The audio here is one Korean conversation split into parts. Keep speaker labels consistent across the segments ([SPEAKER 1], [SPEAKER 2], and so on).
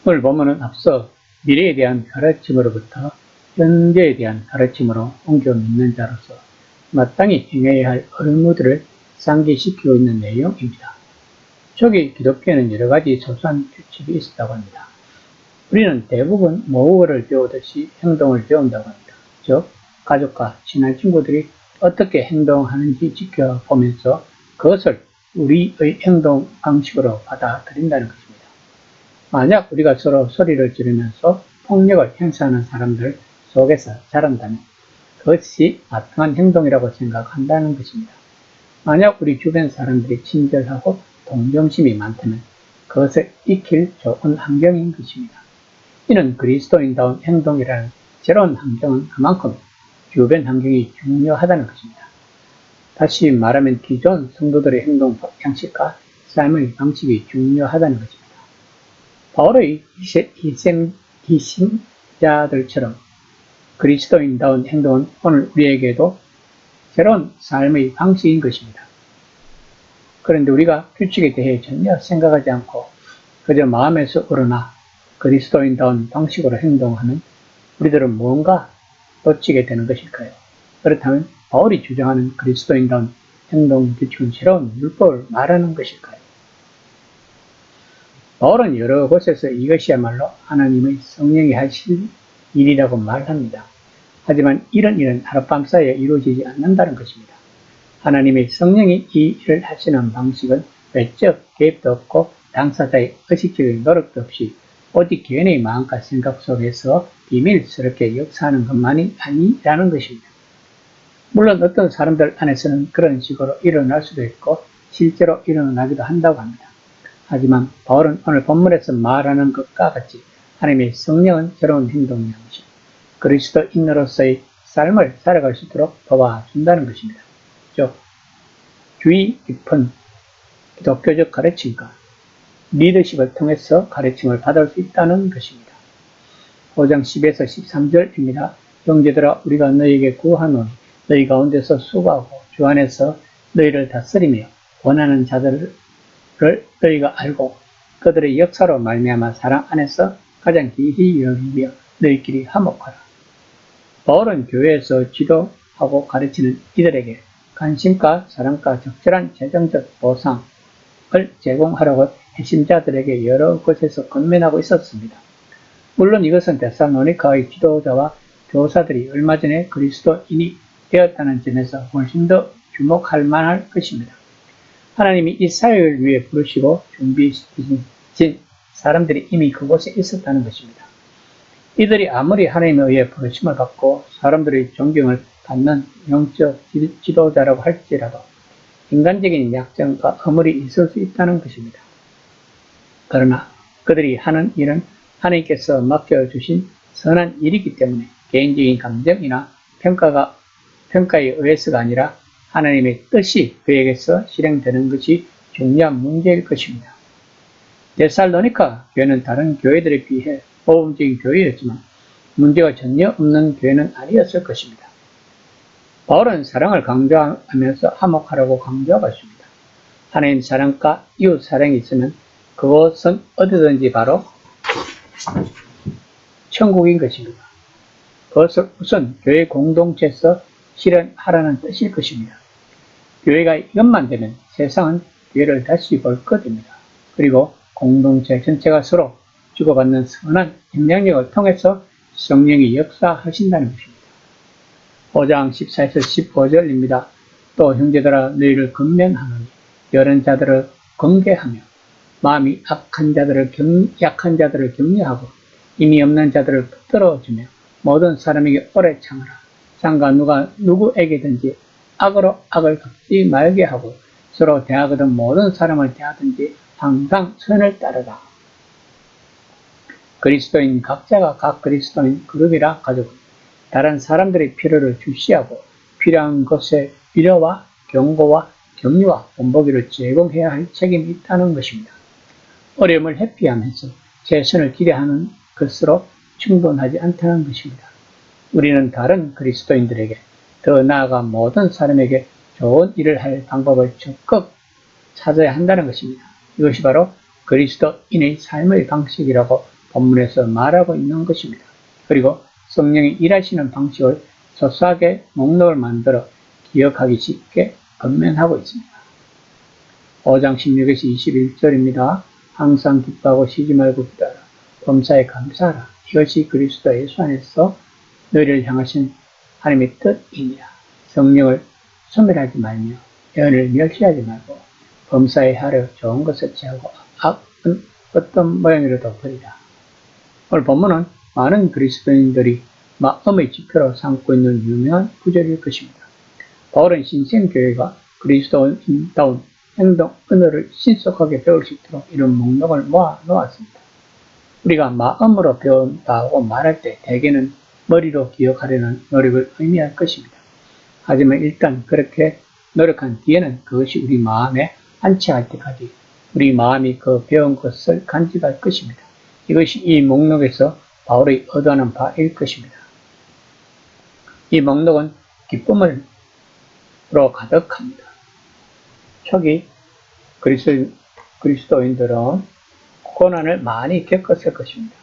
[SPEAKER 1] 오늘 본문은 앞서 미래에 대한 가르침으로부터 현재에 대한 가르침으로 옮겨 믿는 자로서 마땅히 행해야 할 의무들을 상기시키고 있는 내용입니다. 초기 기독교에는 여러 가지 소소한 규칙이 있었다고 합니다. 우리는 대부분 모국어를 배우듯이 행동을 배운다고 합니다. 즉, 가족과 친한 친구들이 어떻게 행동하는지 지켜보면서 그것을 우리의 행동 방식으로 받아들인다는 것입니다. 만약 우리가 서로 소리를 지르면서 폭력을 행사하는 사람들 속에서 자란다면 그것이 마땅한 행동이라고 생각한다는 것입니다. 만약 우리 주변 사람들이 친절하고 동정심이 많다면 그것을 익힐 좋은 환경인 것입니다. 이는 그리스도인다운 행동이라는 새로운 환경은 그만큼 주변 환경이 중요하다는 것입니다. 다시 말하면 기존 성도들의 행동 양식과 삶의 방식이 중요하다는 것입니다. 바울의 희생자들처럼 그리스도인다운 행동은 오늘 우리에게도 새로운 삶의 방식인 것입니다. 그런데 우리가 규칙에 대해 전혀 생각하지 않고 그저 마음에서 우러나 그리스도인다운 방식으로 행동하는 우리들은 무언가 놓치게 되는 것일까요? 그렇다면 바울이 주장하는 그리스도인다운 행동 규칙은 새로운 율법을 말하는 것일까요? 바울은 여러 곳에서 이것이야말로 하나님의 성령이 하실 일이라고 말합니다. 하지만 이런 일은 하룻밤 사이에 이루어지지 않는다는 것입니다. 하나님의 성령이 이 일을 하시는 방식은 외적 개입도 없고 당사자의 의식적인 노력도 없이 오직 개인의 마음과 생각 속에서 비밀스럽게 역사하는 것만이 아니라는 것입니다. 물론 어떤 사람들 안에서는 그런 식으로 일어날 수도 있고 실제로 일어나기도 한다고 합니다. 하지만 바울은 오늘 본문에서 말하는 것과 같이 하나님의 성령은 새로운 행동 양식, 그리스도인으로서의 삶을 살아갈 수 있도록 도와준다는 것입니다. 즉, 주의 깊은 기독교적 가르침과 리더십을 통해서 가르침을 받을 수 있다는 것입니다. 5장 10에서 13절입니다. 형제들아, 우리가 너희에게 구하노니 너희 가운데서 수고하고 주 안에서 너희를 다스리며 원하는 자들을 너희가 알고 그들의 역사로 말미암아 사랑 안에서 가장 길이 여기며 너희끼리 화목하라. 바울은 교회에서 지도하고 가르치는 이들에게 관심과 사랑과 적절한 재정적 보상을 제공하라고 핵심자들에게 여러 곳에서 권면하고 있었습니다. 물론 이것은 데살로니가의 지도자와 교사들이 얼마 전에 그리스도인이 되었다는 점에서 훨씬 더 주목할 만할 것입니다. 하나님이 이 사역을 위해 부르시고 준비시키신 사람들이 이미 그곳에 있었다는 것입니다. 이들이 아무리 하나님에 의해 부르심을 받고 사람들의 존경을 받는 영적 지도자라고 할지라도 인간적인 약점과 허물이 있을 수 있다는 것입니다. 그러나 그들이 하는 일은 하나님께서 맡겨주신 선한 일이기 때문에 개인적인 감정이나 평가에 의해서가 아니라 하나님의 뜻이 그에게서 실행되는 것이 중요한 문제일 것입니다. 데살로니가 교회는 다른 교회들에 비해 모범적인 교회였지만 문제가 전혀 없는 교회는 아니었을 것입니다. 바울은 사랑을 강조하면서 화목하라고 강조하고 있습니다. 하나님 사랑과 이웃 사랑이 있으면 그것은 어디든지 바로 천국인 것입니다. 그것을 우선 교회 공동체에서 실현하라는 뜻일 것입니다. 교회가 이것만 되면 세상은 교회를 다시 볼 것입니다. 그리고 공동체 전체가 서로 주고받는 선한 영향력을 통해서 성령이 역사하신다는 것입니다. 5장 14에서 15절입니다. 또 형제들아 너희를 권면하노니 여러 자들을 권계하며 마음이 약한 자들을 격려하고 힘이 없는 자들을 붙들어주며 모든 사람에게 오래 참으라. 상가 누구에게든지 악으로 악을 갚지 말게 하고 서로 대하거든 모든 사람을 대하든지 항상 선을 따르라. 그리스도인 각자가 각 그리스도인 그룹이라 가지고 다른 사람들의 필요를 주시하고 필요한 것에 위로와 경고와 격려와 본보기를 제공해야 할 책임이 있다는 것입니다. 어려움을 회피하면서 최선을 기대하는 것으로 충분하지 않다는 것입니다. 우리는 다른 그리스도인들에게 더 나아가 모든 사람에게 좋은 일을 할 방법을 적극 찾아야 한다는 것입니다. 이것이 바로 그리스도인의 삶의 방식이라고 본문에서 말하고 있는 것입니다. 그리고 성령이 일하시는 방식을 소소하게 목록을 만들어 기억하기 쉽게 건면하고 있습니다. 5장 16에서 21절입니다. 항상 기뻐하고 쉬지 말고 기도하라. 범사에 감사하라. 이것이 그리스도 예수 안에서 너희를 향하신 하나님의 뜻이니라. 성령을 소멸하지 말며 예언을 멸시하지 말고 범사에 하려 좋은 것을 취하고 악은 어떤 모양이라도 버리라. 오늘 본문은 많은 그리스도인들이 마음의 지표로 삼고 있는 유명한 구절일 것입니다. 바울은 신생교회가 그리스도인다운 행동, 언어를 신속하게 배울 수 있도록 이런 목록을 모아 놓았습니다. 우리가 마음으로 배운다고 말할 때 대개는 머리로 기억하려는 노력을 의미할 것입니다. 하지만 일단 그렇게 노력한 뒤에는 그것이 우리 마음에 안치할 때까지 우리 마음이 그 배운 것을 간직할 것입니다. 이것이 이 목록에서 바울이 의도하는 바일 것입니다. 이 목록은 기쁨으로 가득합니다. 초기 그리스도인들은 고난을 많이 겪었을 것입니다.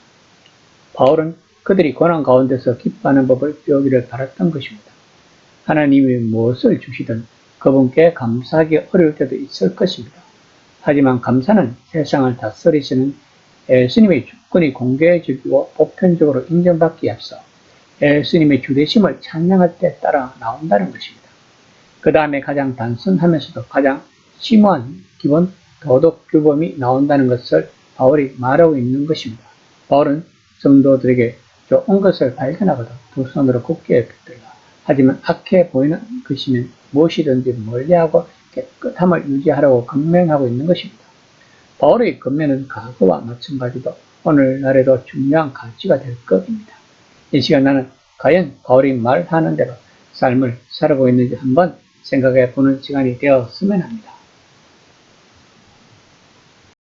[SPEAKER 1] 바울은 그들이 고난 가운데서 기뻐하는 법을 배우기를 바랐던 것입니다. 하나님이 무엇을 주시든 그분께 감사하기 어려울 때도 있을 것입니다. 하지만 감사는 세상을 다스리시는 예수님의 주권이 공개해지고 보편적으로 인정받기에 앞서 예수님의 주되심을 찬양할 때 따라 나온다는 것입니다. 그 다음에 가장 단순하면서도 가장 심오한 기본 도덕 규범이 나온다는 것을 바울이 말하고 있는 것입니다. 바울은 성도들에게 좋은 것을 발견하거든 두 손으로 굳게 붙들라. 하지만 악해 보이는 것이면 무엇이든지 멀리하고 깨끗함을 유지하라고 건면하고 있는 것입니다. 바울의 건면은 과거와 마찬가지로 오늘날에도 중요한 가치가 될 것입니다. 이 시간 나는 과연 바울이 말하는 대로 삶을 살아가고 있는지 한번 생각해 보는 시간이 되었으면 합니다.